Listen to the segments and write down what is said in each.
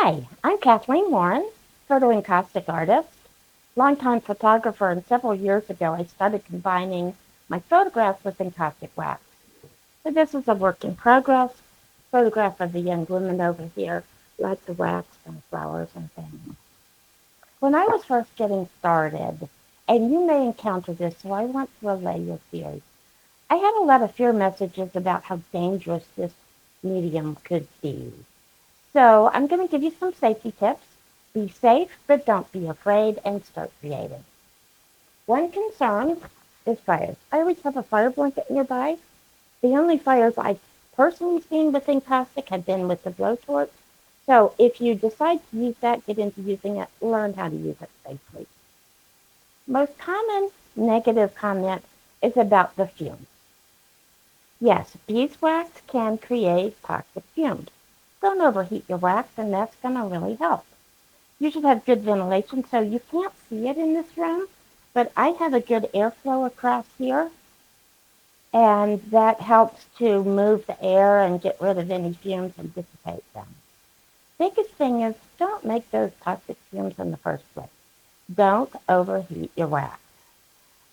Hi, I'm Kathleen Warren, photo encaustic artist, longtime photographer, and several years ago I started combining my photographs with encaustic wax. So this is a work in progress, photograph of the young women over here, lots of wax and flowers and things. When I was first getting started, and you may encounter this, so I want to relay your fears. I had a lot of fear messages about how dangerous this medium could be. So I'm going to give you some safety tips. Be safe, but don't be afraid, and start creating. One concern is fires. I always have a fire blanket nearby. The only fires I've personally seen with Encaustic have been with the blowtorch. So if you decide to use that, get into using it, learn how to use it safely. Most common negative comment is about the fumes. Yes, beeswax can create toxic fumes. Don't overheat your wax, and that's going to really help. You should have good ventilation, so you can't see it in this room, but I have a good airflow across here, and that helps to move the air and get rid of any fumes and dissipate them. Biggest thing is don't make those toxic fumes in the first place. Don't overheat your wax.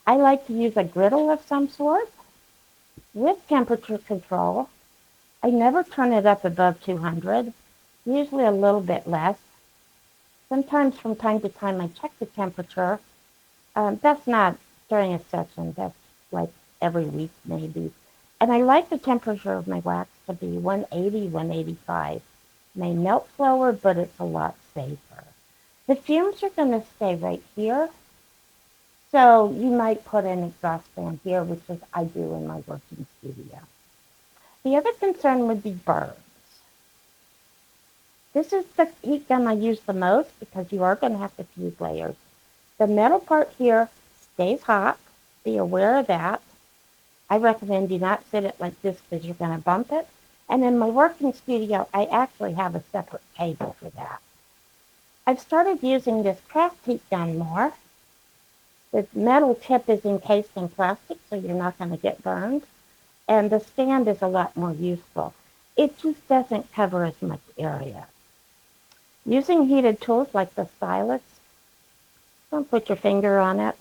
I like to use a griddle of some sort with temperature control. I never turn it up above 200, usually a little bit less. Sometimes from time to time I check the temperature. That's not during a session. That's like every week maybe. And I like the temperature of my wax to be 180, 185. May melt slower, but it's a lot safer. The fumes are going to stay right here. So you might put an exhaust fan here, which is I do in my working studio. The other concern would be burns. This is the heat gun I use the most because you are going to have to fuse layers. The metal part here stays hot. Be aware of that. I recommend you not sit it like this because you're going to bump it. And in my working studio, I actually have a separate table for that. I've started using this craft heat gun more. The metal tip is encased in plastic, so you're not going to get burned. And the stand is a lot more useful. It just doesn't cover as much area. Using heated tools like the stylus, don't put your finger on it.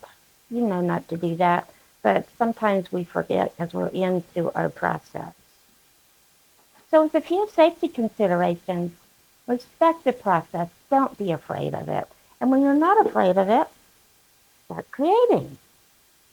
You know not to do that, but sometimes we forget because we're into our process. So with a few safety considerations, respect the process. Don't be afraid of it. And when you're not afraid of it, start creating.